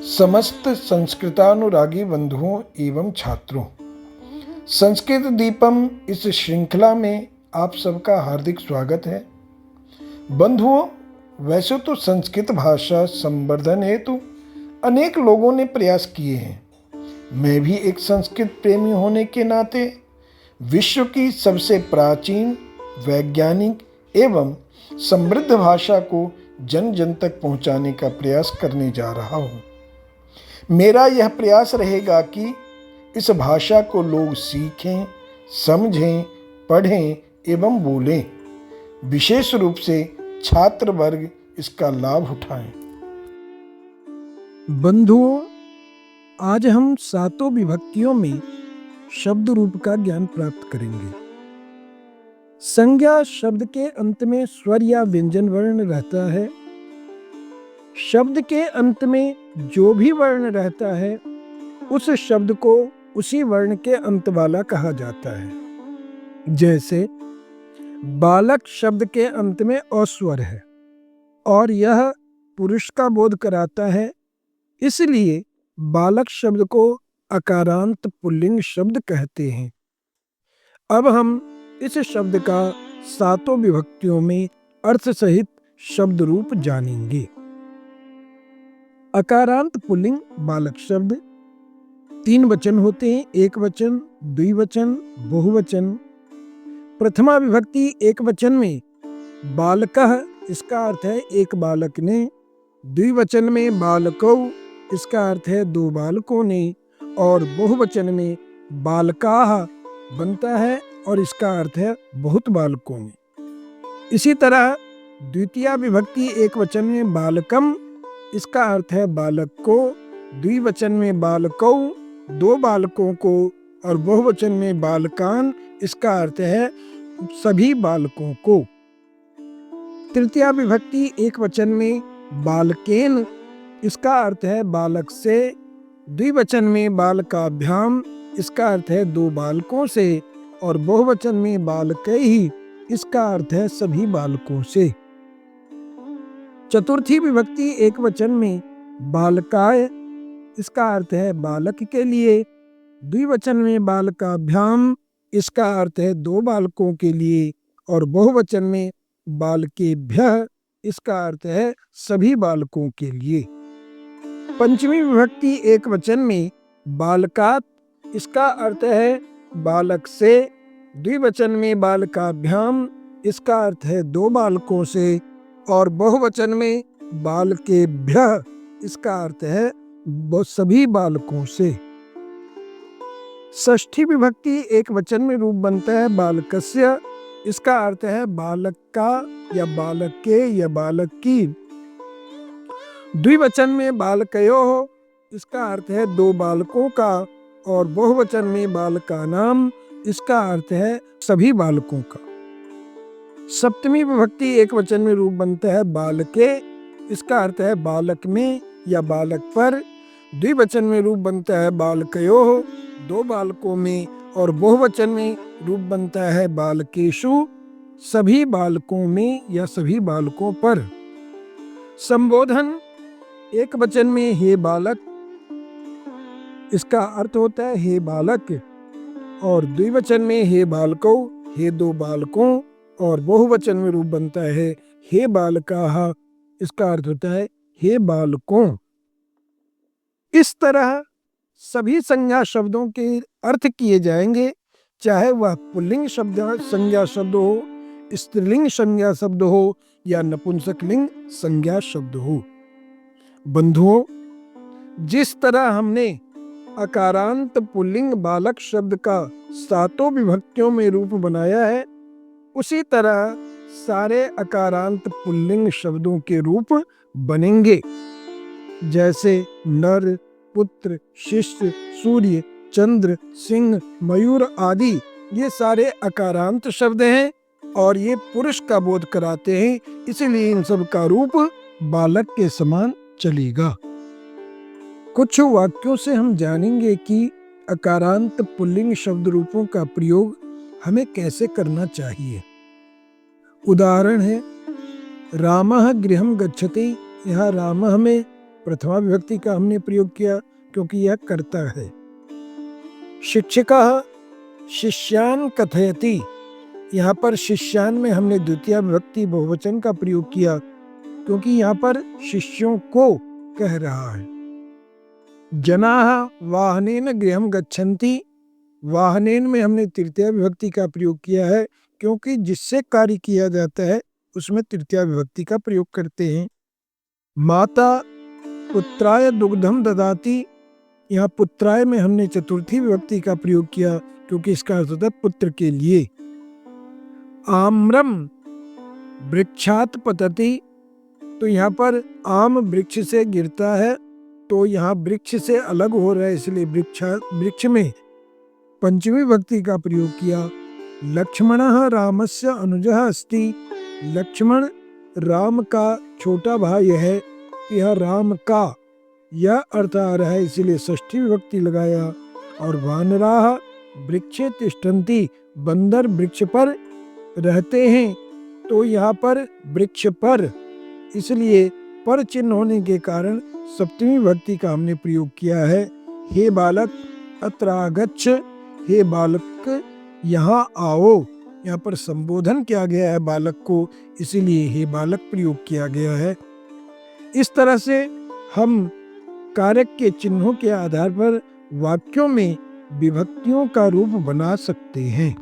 समस्त संस्कृतानुरागी बंधुओं एवं छात्रों, संस्कृत दीपम इस श्रृंखला में आप सबका हार्दिक स्वागत है। बंधुओं, वैसे तो संस्कृत भाषा संवर्धन हेतु अनेक लोगों ने प्रयास किए हैं। मैं भी एक संस्कृत प्रेमी होने के नाते विश्व की सबसे प्राचीन, वैज्ञानिक एवं समृद्ध भाषा को जन जन तक पहुंचाने का प्रयास करने जा रहा हूं। मेरा यह प्रयास रहेगा कि इस भाषा को लोग सीखें, समझें, पढ़ें एवं बोलें। विशेष रूप से छात्र वर्ग इसका लाभ उठाएं। बंधुओं, आज हम सातों विभक्तियों में शब्द रूप का ज्ञान प्राप्त करेंगे। संज्ञा शब्द के अंत में स्वर या व्यंजन वर्ण रहता है। शब्द के अंत में जो भी वर्ण रहता है उस शब्द को उसी वर्ण के अंत वाला कहा जाता है। जैसे बालक शब्द के अंत में अस्वर है और यह पुरुष का बोध कराता है, इसलिए बालक शब्द को अकारांत पुल्लिंग शब्द कहते हैं। अब हम इस शब्द का सातों विभक्तियों में अर्थ सहित शब्द रूप जानेंगे। अकारांत पुल्लिंग बालक शब्द 3 वचन होते हैं, एक वचन, द्विवचन, बहुवचन। प्रथमा विभक्ति एक वचन में बालकः, इसका अर्थ है एक बालक ने। द्विवचन में बालकौ, इसका अर्थ है 2 बालकों ने। और बहुवचन में बालकाः बनता है और इसका अर्थ है बहुत बालकों ने। इसी तरह द्वितीया विभक्ति एक वचन में बालकम, इसका अर्थ है बालक को। द्विवचन में बालकौ, 2 बालकों को। और बहुवचन में बालकान, इसका अर्थ है सभी बालकों को। तृतीया विभक्ति एक वचन में बालकेन, इसका अर्थ है बालक से। द्विवचन में बालकाभ्याम, इसका अर्थ है 2 बालकों से। और बहुवचन में बालकैहि, इसका अर्थ है सभी बालकों से। चतुर्थी विभक्ति एक वचन में बालकाय, इसका अर्थ है बालक के लिए। द्विवचन में बालकाभ्याम, इसका अर्थ है 2 बालकों के लिए। और बहुवचन में बालकेभ्यः, इसका अर्थ है सभी बालकों के लिए। पंचमी विभक्ति एक वचन में बालकात्, इसका अर्थ है बालक से। द्विवचन में बालकाभ्याम, इसका अर्थ है 2 बालकों से। और बहुवचन में बालकेभ्यः, इसका अर्थ है सभी बालकों से। षष्ठी विभक्ति एक वचन में रूप बनता है बालकस्य, इसका अर्थ है बालक का या बालक के या बालक की। द्विवचन में बालकयोः, इसका अर्थ है 2 बालकों का। और बहुवचन में बालकानाम, इसका अर्थ है सभी बालकों का। सप्तमी विभक्ति एक वचन में रूप बनता है बालके, इसका अर्थ है बालक में या बालक पर। द्विवचन में रूप बनता है बालकयोः, 2 बालकों में। और बहुवचन में रूप बनता है बालकेषु, सभी बालकों में या सभी बालकों पर। संबोधन एक वचन में हे बालक, इसका अर्थ होता है हे बालक। और द्विवचन में हे बालकौ, हे 2 बालकों। और बहुवचन में रूप बनता है हे बालकाः, इसका अर्थ होता है हे बालकों। इस तरह सभी संज्ञा शब्दों के अर्थ किए जाएंगे, चाहे वह पुल्लिंग शब्द संज्ञा शब्द हो, स्त्रीलिंग संज्ञा शब्द हो या नपुंसकलिंग संज्ञा शब्द हो। बंधुओं, जिस तरह हमने अकारांत पुल्लिंग बालक शब्द का सातों विभक्तियों में रूप बनाया है, उसी तरह सारे अकारांत पुल्लिंग शब्दों के रूप बनेंगे। जैसे नर, पुत्र, शिष्य, सूर्य, चंद्र, सिंह, मयूर आदि ये सारे अकारांत शब्द हैं और ये पुरुष का बोध कराते हैं, इसलिए इन सब का रूप बालक के समान चलेगा। कुछ वाक्यों से हम जानेंगे कि अकारांत पुल्लिंग शब्द रूपों का प्रयोग हमें कैसे करना चाहिए। उदाहरण है रामः गृहं गच्छति, यहाँ रामः में प्रथमा विभक्ति का हमने प्रयोग किया क्योंकि यह कर्ता है। शिक्षकः शिष्यान् कथयति, यहाँ पर शिष्यान् में हमने द्वितीय विभक्ति बहुवचन का प्रयोग किया क्योंकि यहाँ पर शिष्यों को कह रहा है। जनाः वाहनेन गृहं गच्छन्ति, वाहनेन में हमने तृतीया विभक्ति का प्रयोग किया है क्योंकि जिससे कार्य किया जाता है उसमें तृतीया विभक्ति का प्रयोग करते हैं। माता पुत्राय दुग्धम ददाति, यहाँ पुत्राय में हमने चतुर्थी विभक्ति का प्रयोग किया क्योंकि इसका अर्थ होता है पुत्र के लिए। आम्रम वृक्षात पतति, तो यहाँ पर आम वृक्ष से गिरता है, तो यहाँ वृक्ष से अलग हो रहा है इसलिए वृक्ष में पंचमी विभक्ति का प्रयोग किया। लक्ष्मणः रामस्य अनुजः अस्ति, लक्ष्मण राम का छोटा भाई है, यह राम का यह अर्थ आ रहा है इसलिए षष्ठी विभक्ति लगाया। और वानराः वृक्षे तिष्ठन्ति, बंदर वृक्ष पर रहते हैं, तो यहाँ पर वृक्ष पर इसलिए पर चिन्ह होने के कारण सप्तमी विभक्ति का हमने प्रयोग किया है। हे बालक अत्र आगच्छ, हे बालक यहाँ आओ, यहाँ पर संबोधन किया गया है बालक को, इसीलिए हे बालक प्रयोग किया गया है। इस तरह से हम कारक के चिन्हों के आधार पर वाक्यों में विभक्तियों का रूप बना सकते हैं।